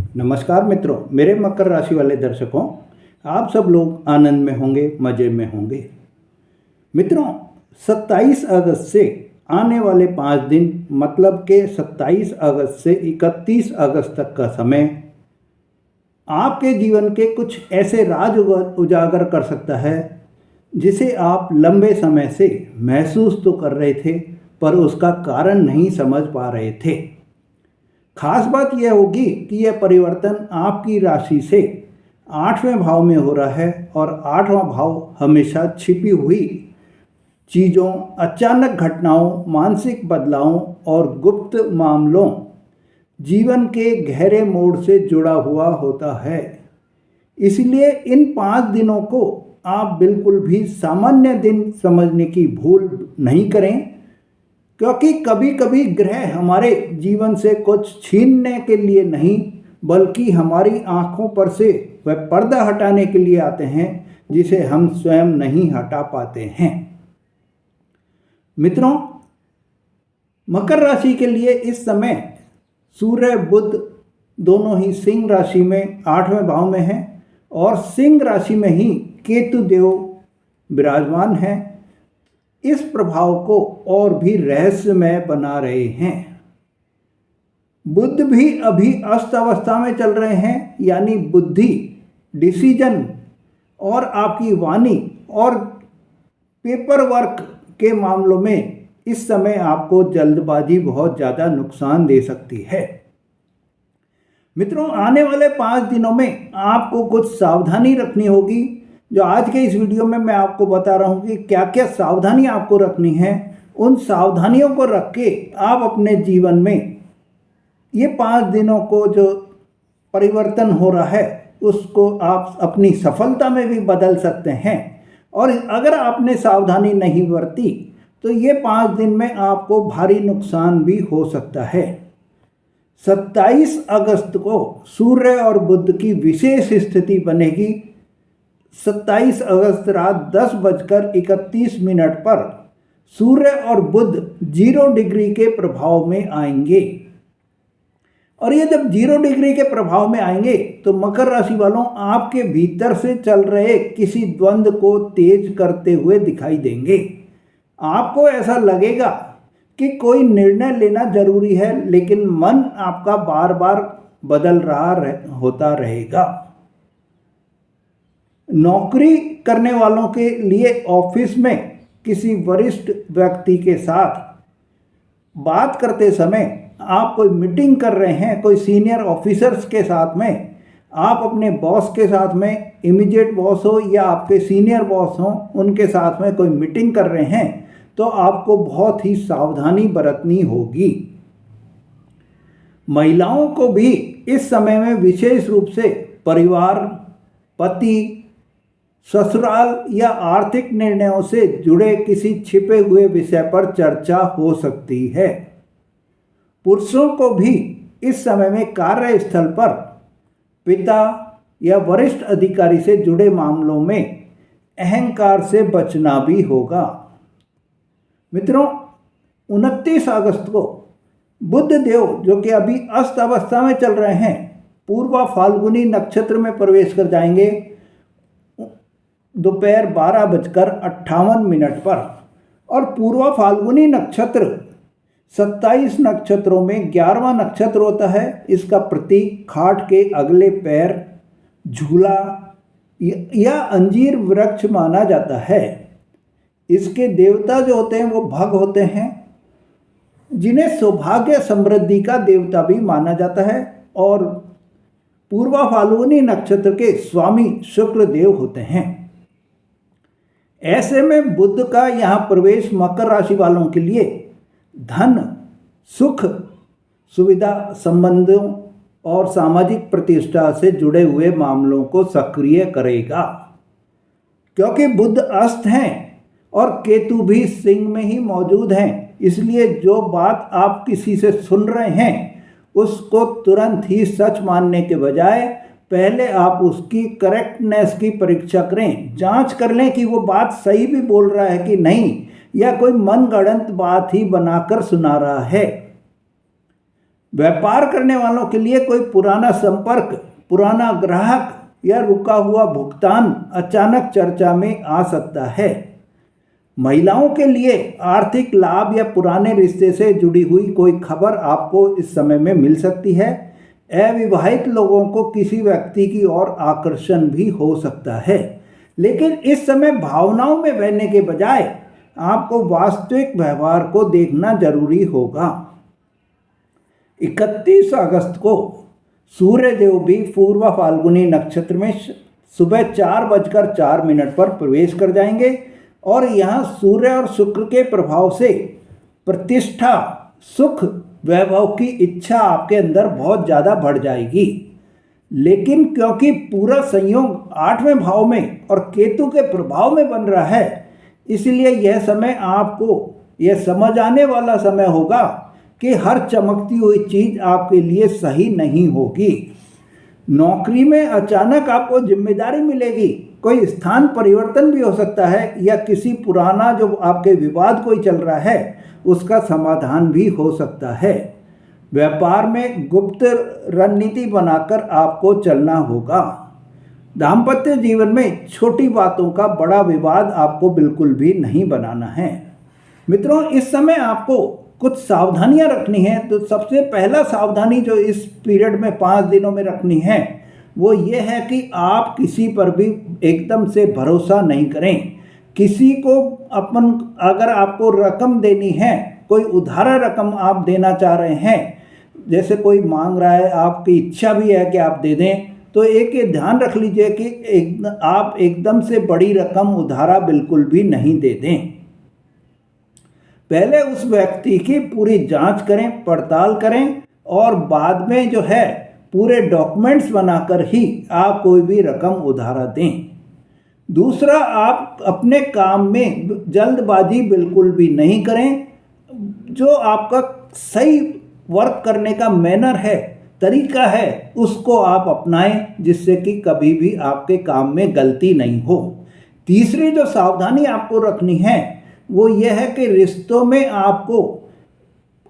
नमस्कार मित्रों, मेरे मकर राशि वाले दर्शकों, आप सब लोग आनंद में होंगे, मज़े में होंगे। मित्रों, 27 अगस्त से आने वाले 5 दिन मतलब के 27 अगस्त से 31 अगस्त तक का समय आपके जीवन के कुछ ऐसे राज उजागर कर सकता है जिसे आप लंबे समय से महसूस तो कर रहे थे पर उसका कारण नहीं समझ पा रहे थे। खास बात यह होगी कि यह परिवर्तन आपकी राशि से 8वें भाव में हो रहा है और 8वां भाव हमेशा छिपी हुई चीज़ों, अचानक घटनाओं, मानसिक बदलावों और गुप्त मामलों, जीवन के गहरे मोड़ से जुड़ा हुआ होता है। इसलिए इन 5 दिनों को आप बिल्कुल भी सामान्य दिन समझने की भूल नहीं करें, क्योंकि कभी कभी ग्रह हमारे जीवन से कुछ छीनने के लिए नहीं बल्कि हमारी आंखों पर से वह पर्दा हटाने के लिए आते हैं जिसे हम स्वयं नहीं हटा पाते हैं। मित्रों, मकर राशि के लिए इस समय सूर्य बुध दोनों ही सिंह राशि में 8वें भाव में हैं और सिंह राशि में ही केतु देव विराजमान हैं। इस प्रभाव को और भी रहस्यमय बना रहे हैं। बुध भी अभी अस्त अवस्था में चल रहे हैं, यानी बुद्धि, डिसीजन और आपकी वाणी और पेपर वर्क के मामलों में इस समय आपको जल्दबाजी बहुत ज़्यादा नुकसान दे सकती है। मित्रों, आने वाले 5 दिनों में आपको कुछ सावधानी रखनी होगी, जो आज के इस वीडियो में मैं आपको बता रहा हूँ कि क्या क्या सावधानी आपको रखनी है। उन सावधानियों को रख के आप अपने जीवन में ये 5 दिनों को जो परिवर्तन हो रहा है उसको आप अपनी सफलता में भी बदल सकते हैं। और अगर आपने सावधानी नहीं बरती तो ये 5 दिन में आपको भारी नुकसान भी हो सकता है। 27 अगस्त को सूर्य और बुध की विशेष स्थिति बनेगी। 27 अगस्त रात 10:31 पर सूर्य और बुध 0 डिग्री के प्रभाव में आएंगे। और ये जब 0 डिग्री के प्रभाव में आएंगे तो मकर राशि वालों, आपके भीतर से चल रहे किसी द्वंद्व को तेज करते हुए दिखाई देंगे। आपको ऐसा लगेगा कि कोई निर्णय लेना जरूरी है, लेकिन मन आपका बार बार बदल रहा होता रहेगा। नौकरी करने वालों के लिए ऑफिस में किसी वरिष्ठ व्यक्ति के साथ बात करते समय आप कोई मीटिंग कर रहे हैं, कोई सीनियर ऑफिसर्स के साथ में, आप अपने बॉस के साथ में, इमीडिएट बॉस हो या आपके सीनियर बॉस हो, उनके साथ में कोई मीटिंग कर रहे हैं तो आपको बहुत ही सावधानी बरतनी होगी। महिलाओं को भी इस समय में विशेष रूप से परिवार, पति, ससुराल या आर्थिक निर्णयों से जुड़े किसी छिपे हुए विषय पर चर्चा हो सकती है। पुरुषों को भी इस समय में कार्यस्थल पर पिता या वरिष्ठ अधिकारी से जुड़े मामलों में अहंकार से बचना भी होगा। मित्रों, 29 अगस्त को बुध देव, जो कि अभी अस्त अवस्था में चल रहे हैं, पूर्वा फाल्गुनी नक्षत्र में प्रवेश कर जाएंगे दोपहर 12:58 पर। और पूर्वा फाल्गुनी नक्षत्र 27 नक्षत्रों में 11वां नक्षत्र होता है। इसका प्रतीक खाट के अगले पैर, झूला या अंजीर वृक्ष माना जाता है। इसके देवता जो होते हैं वो भग होते हैं, जिन्हें सौभाग्य समृद्धि का देवता भी माना जाता है। और पूर्वा फाल्गुनी नक्षत्र के स्वामी शुक्र देव होते हैं। ऐसे में बुध का यहाँ प्रवेश मकर राशि वालों के लिए धन, सुख, सुविधा, संबंधों और सामाजिक प्रतिष्ठा से जुड़े हुए मामलों को सक्रिय करेगा। क्योंकि बुध अस्त हैं और केतु भी सिंह में ही मौजूद हैं, इसलिए जो बात आप किसी से सुन रहे हैं उसको तुरंत ही सच मानने के बजाय पहले आप उसकी करेक्टनेस की परीक्षा करें, जांच कर लें कि वो बात सही भी बोल रहा है कि नहीं, या कोई मनगढ़ंत बात ही बनाकर सुना रहा है। व्यापार करने वालों के लिए कोई पुराना संपर्क, पुराना ग्राहक या रुका हुआ भुगतान अचानक चर्चा में आ सकता है। महिलाओं के लिए आर्थिक लाभ या पुराने रिश्ते से जुड़ी हुई कोई खबर आपको इस समय में मिल सकती है। अविवाहित लोगों को किसी व्यक्ति की ओर आकर्षण भी हो सकता है, लेकिन इस समय भावनाओं में बहने के बजाय आपको वास्तविक व्यवहार को देखना जरूरी होगा। 31 अगस्त को सूर्यदेव भी पूर्व फाल्गुनी नक्षत्र में सुबह 4:04 पर प्रवेश कर जाएंगे और यहाँ सूर्य और शुक्र के प्रभाव से प्रतिष्ठा, सुख, वैभव की इच्छा आपके अंदर बहुत ज़्यादा बढ़ जाएगी। लेकिन क्योंकि पूरा संयोग 8वें भाव में और केतु के प्रभाव में बन रहा है, इसलिए यह समय आपको यह समझ आने वाला समय होगा कि हर चमकती हुई चीज़ आपके लिए सही नहीं होगी। नौकरी में अचानक आपको जिम्मेदारी मिलेगी, कोई स्थान परिवर्तन भी हो सकता है या किसी पुराना जो आपके विवाद कोई चल रहा है उसका समाधान भी हो सकता है। व्यापार में गुप्त रणनीति बनाकर आपको चलना होगा। दाम्पत्य जीवन में छोटी बातों का बड़ा विवाद आपको बिल्कुल भी नहीं बनाना है। मित्रों, इस समय आपको कुछ सावधानियां रखनी है। तो सबसे पहला सावधानी जो इस पीरियड में 5 दिनों में रखनी है वो ये है कि आप किसी पर भी एकदम से भरोसा नहीं करें। किसी को अगर आपको रकम देनी है, कोई उधार रकम आप देना चाह रहे हैं, जैसे कोई मांग रहा है, आपकी इच्छा भी है कि आप दे दें, तो एक ये ध्यान रख लीजिए कि आप एकदम से बड़ी रकम उधारा बिल्कुल भी नहीं दे दें। पहले उस व्यक्ति की पूरी जांच करें, पड़ताल करें और बाद में जो है पूरे डॉक्यूमेंट्स बनाकर ही आप कोई भी रकम उधारा दें। दूसरा, आप अपने काम में जल्दबाजी बिल्कुल भी नहीं करें। जो आपका सही वर्क करने का मैनर है, तरीका है, उसको आप अपनाएं जिससे कि कभी भी आपके काम में गलती नहीं हो। तीसरी जो सावधानी आपको रखनी है वो यह है कि रिश्तों में आपको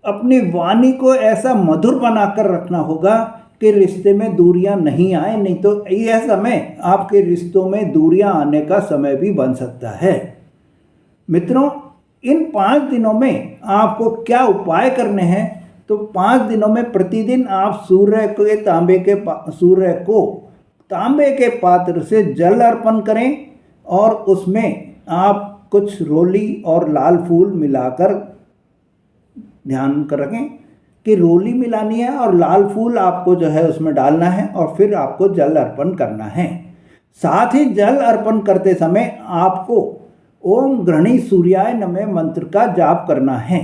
अपनी वाणी को ऐसा मधुर बनाकर रखना होगा कि रिश्ते में दूरियां नहीं आए, नहीं तो यह समय आपके रिश्तों में दूरियां आने का समय भी बन सकता है। मित्रों, इन 5 दिनों में आपको क्या उपाय करने हैं? तो 5 दिनों में प्रतिदिन आप सूर्य को तांबे के पात्र से जल अर्पण करें और उसमें आप कुछ रोली और लाल फूल मिलाकर, ध्यान कर रखें कि रोली मिलानी है और लाल फूल आपको जो है उसमें डालना है और फिर आपको जल अर्पण करना है। साथ ही जल अर्पण करते समय आपको ओम गृहणी सूर्याय नमः मंत्र का जाप करना है।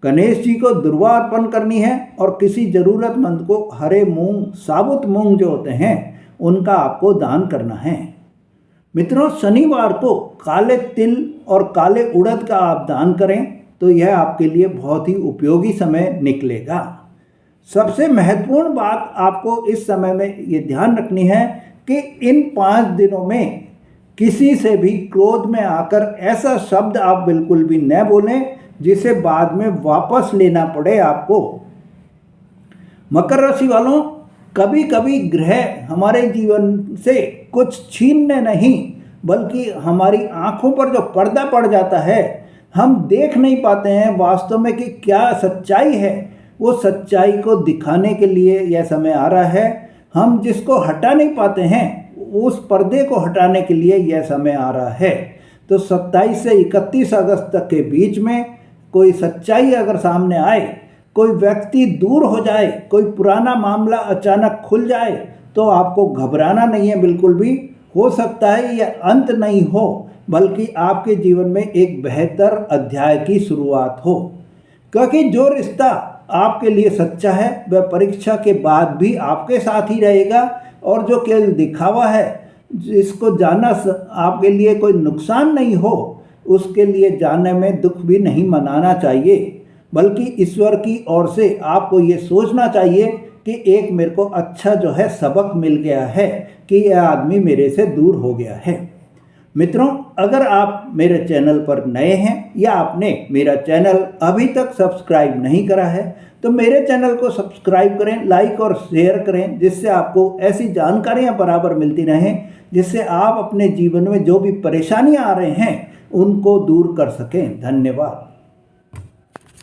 गणेश जी को दुर्वा अर्पण करनी है और किसी ज़रूरतमंद को हरे मूंग, साबुत मूंग जो होते हैं उनका आपको दान करना है। मित्रों, शनिवार को काले तिल और काले उड़द का आप दान करें तो यह आपके लिए बहुत ही उपयोगी समय निकलेगा। सबसे महत्वपूर्ण बात आपको इस समय में ये ध्यान रखनी है कि इन 5 दिनों में किसी से भी क्रोध में आकर ऐसा शब्द आप बिल्कुल भी न बोलें जिसे बाद में वापस लेना पड़े आपको। मकर राशि वालों, कभी कभी ग्रह हमारे जीवन से कुछ छीनने नहीं बल्कि हमारी आंखों पर जो पर्दा पड़ जाता है, हम देख नहीं पाते हैं वास्तव में कि क्या सच्चाई है, वो सच्चाई को दिखाने के लिए यह समय आ रहा है। हम जिसको हटा नहीं पाते हैं उस पर्दे को हटाने के लिए यह समय आ रहा है। तो 27 से 31 अगस्त तक के बीच में कोई सच्चाई अगर सामने आए, कोई व्यक्ति दूर हो जाए, कोई पुराना मामला अचानक खुल जाए, तो आपको घबराना नहीं है बिल्कुल भी। हो सकता है यह अंत नहीं हो बल्कि आपके जीवन में एक बेहतर अध्याय की शुरुआत हो, क्योंकि जो रिश्ता आपके लिए सच्चा है वह परीक्षा के बाद भी आपके साथ ही रहेगा और जो केवल दिखावा है, जिसको जाना आपके लिए कोई नुकसान नहीं हो, उसके लिए जाने में दुख भी नहीं मनाना चाहिए, बल्कि ईश्वर की ओर से आपको ये सोचना चाहिए कि एक मेरे को अच्छा जो है सबक मिल गया है कि यह आदमी मेरे से दूर हो गया है। मित्रों, अगर आप मेरे चैनल पर नए हैं या आपने मेरा चैनल अभी तक सब्सक्राइब नहीं करा है तो मेरे चैनल को सब्सक्राइब करें, लाइक और शेयर करें, जिससे आपको ऐसी जानकारियां बराबर मिलती रहें जिससे आप अपने जीवन में जो भी परेशानियां आ रहे हैं उनको दूर कर सकें। धन्यवाद।